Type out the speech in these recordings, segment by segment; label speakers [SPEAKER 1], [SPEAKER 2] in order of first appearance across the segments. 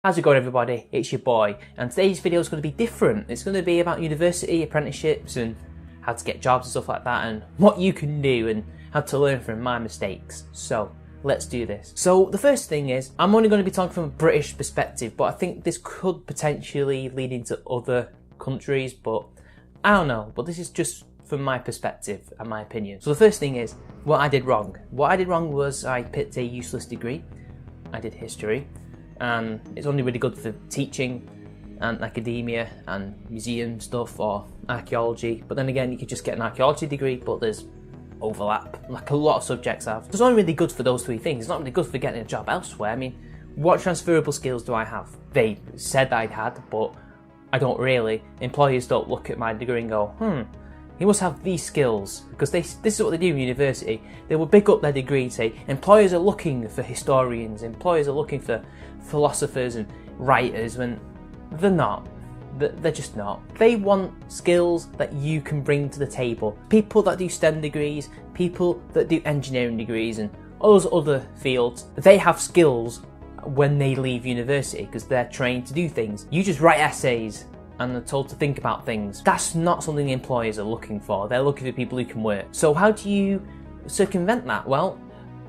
[SPEAKER 1] How's it going, everybody? It's your boy, and today's video is going to be different. It's going to be about university, apprenticeships, and how to get jobs and stuff like that, and what you can do and how to learn from my mistakes. So let's do this. So the first thing is, I'm only going to be talking from a British perspective, but I think this could potentially lead into other countries, but I don't know. But this is just from my perspective and my opinion. So the first thing is what I did wrong. What I did wrong was I picked a useless degree. I did history, and it's only really good for teaching and academia and museum stuff or archaeology. But then again, you could just get an archaeology degree, but there's overlap, like a lot of subjects have. It's only really good for those three things. It's not really good for getting a job elsewhere. I mean, what transferable skills do I have? They said I had, but I don't really. Employers don't look at my degree and go, he must have these skills, because this is what they do in university. They will pick up their degree and say, employers are looking for historians, employers are looking for philosophers and writers, when they're not. They're just not. They want skills that you can bring to the table. People that do STEM degrees, people that do engineering degrees and all those other fields, they have skills when they leave university because they're trained to do things. You just write essays and are told to think about things. That's not something the employers are looking for. They're looking for people who can work. So how do you circumvent that? Well,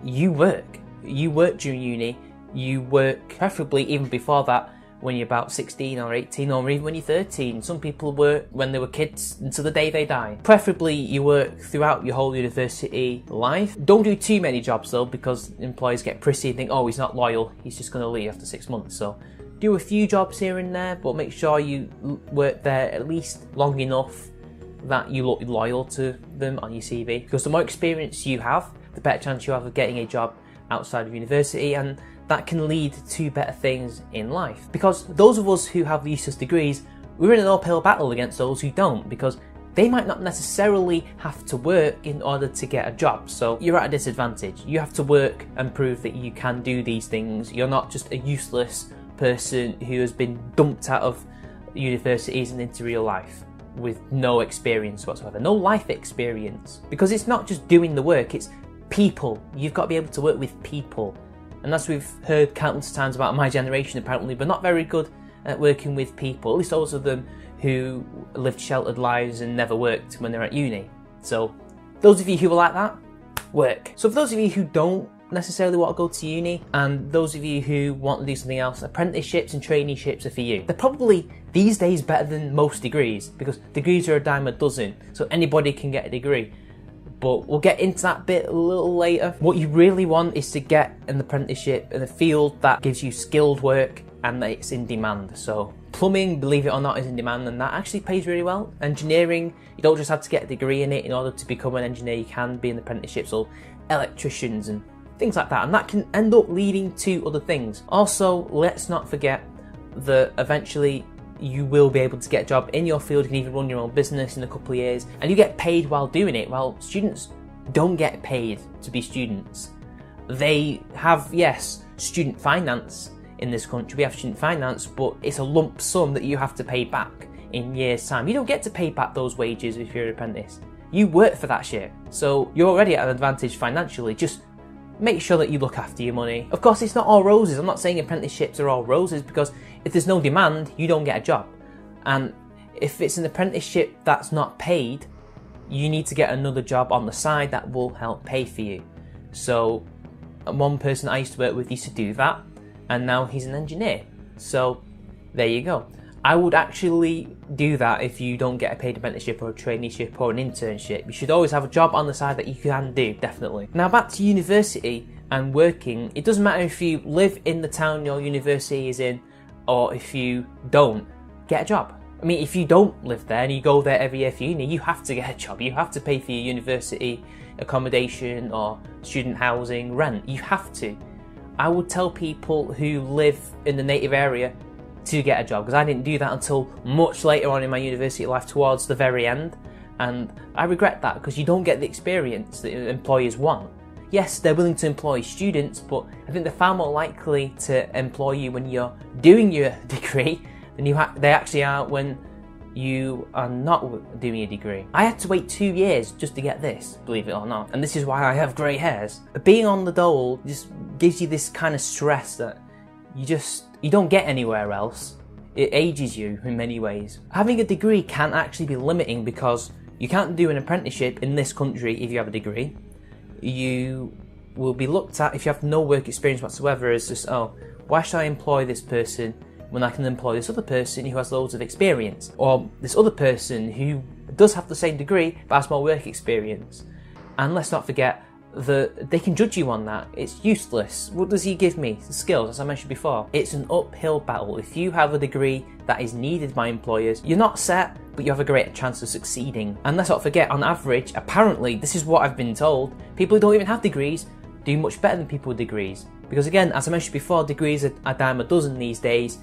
[SPEAKER 1] you work. You work during uni. You work preferably even before that, when you're about 16 or 18, or even when you're 13. Some people work when they were kids until the day they die. Preferably you work throughout your whole university life. Don't do too many jobs though, because employers get prissy and think, oh, he's not loyal, he's just going to leave after 6 months. So do a few jobs here and there, but make sure you work there at least long enough that you look loyal to them on your CV. Because the more experience you have, the better chance you have of getting a job outside of university, and that can lead to better things in life. Because those of us who have the useless degrees, we're in an uphill battle against those who don't, because they might not necessarily have to work in order to get a job. So you're at a disadvantage. You have to work and prove that you can do these things. You're not just a useless person who has been dumped out of universities and into real life with no experience whatsoever, no life experience. Because it's not just doing the work, it's people. You've got to be able to work with people. And as we've heard countless times about my generation, apparently we're not very good at working with people, at least those of them who lived sheltered lives and never worked when they're at uni. So those of you who are like that, work. So for those of you who don't necessarily want to go to uni, and those of you who want to do something else, apprenticeships and traineeships are for you. They're probably these days better than most degrees, because degrees are a dime a dozen, so anybody can get a degree. But we'll get into that bit a little later. What you really want is to get an apprenticeship in a field that gives you skilled work and that it's in demand. So plumbing, believe it or not, is in demand, and that actually pays really well. Engineering, you don't just have to get a degree in it in order to become an engineer. You can be in apprenticeships, or electricians and things like that, and that can end up leading to other things. Also, let's not forget that eventually you will be able to get a job in your field. You can even run your own business in a couple of years, and you get paid while doing it. Well, students don't get paid to be students. They have, yes, student finance in this country. We have student finance, but it's a lump sum that you have to pay back in years' time. You don't get to pay back those wages if you're an apprentice. You work for that shit. So you're already at an advantage financially. Just make sure that you look after your money. Of course, it's not all roses. I'm not saying apprenticeships are all roses, because if there's no demand, you don't get a job. And if it's an apprenticeship that's not paid, you need to get another job on the side that will help pay for you. So one person I used to work with used to do that, and now he's an engineer. So there you go. I would actually do that if you don't get a paid apprenticeship or a traineeship or an internship. You should always have a job on the side that you can do, definitely. Now back to university and working. It doesn't matter if you live in the town your university is in, or if you don't, get a job. I mean, if you don't live there and you go there every year for uni, you have to get a job. You have to pay for your university accommodation or student housing, rent. You have to. I would tell people who live in the native area to get a job, because I didn't do that until much later on in my university life, towards the very end, and I regret that, because you don't get the experience that employers want. Yes, they're willing to employ students, but I think they're far more likely to employ you when you're doing your degree than they actually are when you are not doing a degree. I had to wait 2 years just to get this, believe it or not, and this is why I have grey hairs. Being on the dole just gives you this kind of stress that you just you don't get anywhere else. It ages you in many ways. Having a degree can actually be limiting because you can't do an apprenticeship in this country if you have a degree. You will be looked at, if you have no work experience whatsoever, as just, oh, why should I employ this person when I can employ this other person who has loads of experience? Or this other person who does have the same degree but has more work experience. And let's not forget that they can judge you on that. It's useless. What does he give me? The skills, as I mentioned before. It's an uphill battle. If you have a degree that is needed by employers, you're not set, but you have a greater chance of succeeding. And let's not forget, on average, apparently, this is what I've been told, people who don't even have degrees do much better than people with degrees. Because again, as I mentioned before, degrees are a dime a dozen these days.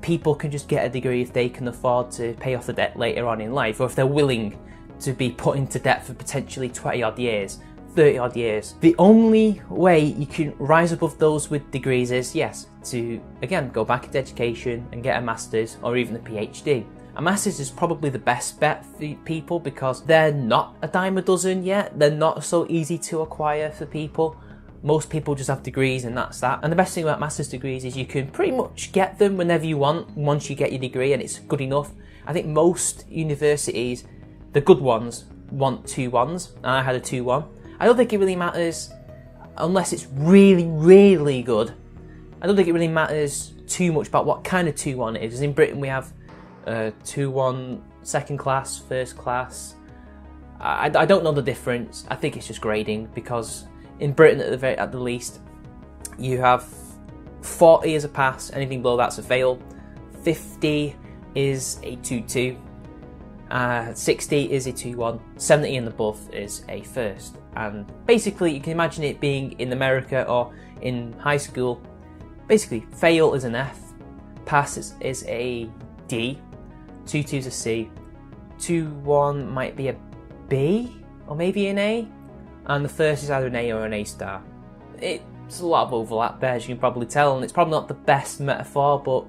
[SPEAKER 1] People can just get a degree if they can afford to pay off the debt later on in life, or if they're willing to be put into debt for potentially 20 odd years, 30 odd years. The only way you can rise above those with degrees is, yes, to again go back into education and get a master's or even a PhD. A master's is probably the best bet for people because they're not a dime a dozen yet. They're not so easy to acquire for people. Most people just have degrees and that's that. And the best thing about master's degrees is you can pretty much get them whenever you want once you get your degree, and it's good enough. I think most universities, the good ones, want 2-1s, and I had a 2-1. I don't think it really matters unless it's really, really good. I don't think it really matters too much about what kind of 2-1 it is. Because in Britain we have 2-1 second class, first class. I don't know the difference. I think it's just grading because in Britain at the least you have 40 as a pass, anything below that's a fail, 50 is a 2-2, 60 is a 2-1, 70 and above is a first. And basically you can imagine it being in America or in high school. Basically fail is an F, pass is a D, 2-2 is a C, 2-1 might be a B or maybe an A, and the first is either an A or an A star. It's a lot of overlap there, as you can probably tell, and it's probably not the best metaphor, but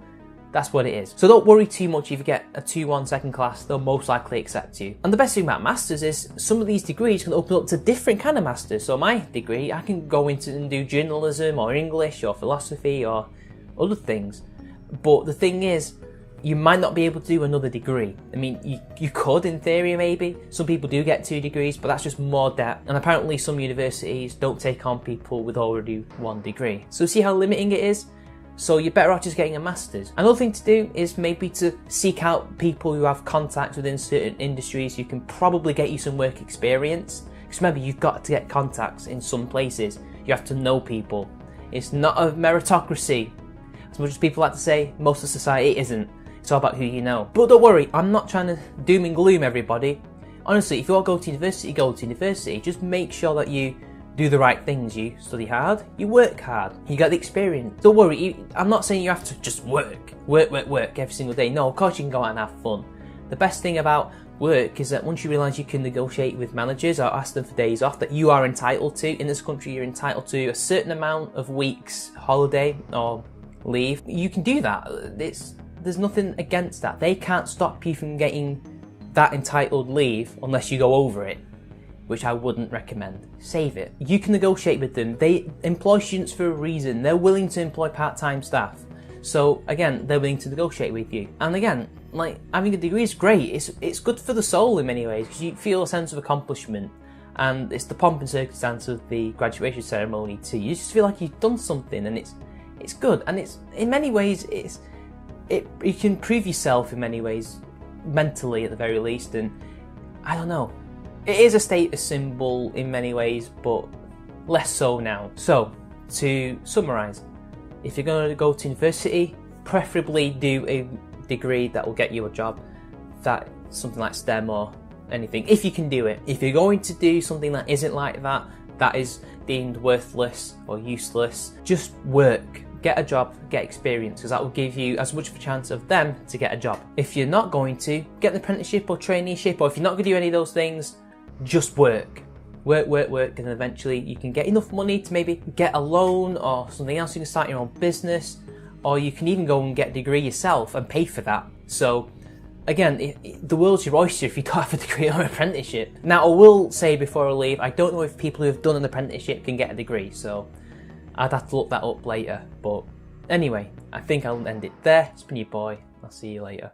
[SPEAKER 1] that's what it is. So don't worry too much if you get a 2-1 second class, they'll most likely accept you. And the best thing about masters is some of these degrees can open up to different kind of masters. So my degree, I can go into and do journalism or English or philosophy or other things. But the thing is, you might not be able to do another degree. I mean, you could in theory maybe. Some people do get 2 degrees, but that's just more debt. And apparently some universities don't take on people with already 1 degree. So see how limiting it is? So you're better off just getting a master's. Another thing to do is maybe to seek out people who have contacts within certain industries who can probably get you some work experience. Because remember, you've got to get contacts in some places. You have to know people. It's not a meritocracy. As much as people like to say, most of society isn't. It's all about who you know. But don't worry, I'm not trying to doom and gloom everybody. Honestly, if you want to go to university, go to university. Just make sure that you do the right things. You study hard, you work hard, you get the experience. Don't worry, I'm not saying you have to just work every single day. No, of course you can go out and have fun. The best thing about work is that once you realise you can negotiate with managers or ask them for days off that you are entitled to. In this country, you're entitled to a certain amount of weeks holiday or leave. You can do that. There's nothing against that. They can't stop you from getting that entitled leave unless you go over it, which I wouldn't recommend. Save it. You can negotiate with them. They employ students for a reason. They're willing to employ part-time staff. So again, they're willing to negotiate with you. And again, like, having a degree is great. It's good for the soul in many ways because you feel a sense of accomplishment. And it's the pomp and circumstance of the graduation ceremony too. You just feel like you've done something, and it's good. And it's in many ways you can prove yourself in many ways, mentally at the very least, and I don't know. It is a status symbol in many ways, but less so now. So, to summarise, if you're going to go to university, preferably do a degree that will get you a job, something like STEM or anything, if you can do it. If you're going to do something that isn't like that, that is deemed worthless or useless, just work. Get a job, get experience, because that will give you as much of a chance of them to get a job. If you're not going to, get an apprenticeship or traineeship, or if you're not going to do any of those things, just work. Work, and eventually you can get enough money to maybe get a loan or something else. You can start your own business, or you can even go and get a degree yourself and pay for that. So again, the world's your oyster if you don't have a degree or an apprenticeship. Now, I will say before I leave, I don't know if people who have done an apprenticeship can get a degree, so I'd have to look that up later, but Anyway, I think I'll end it there. It's been your boy. I'll see you later.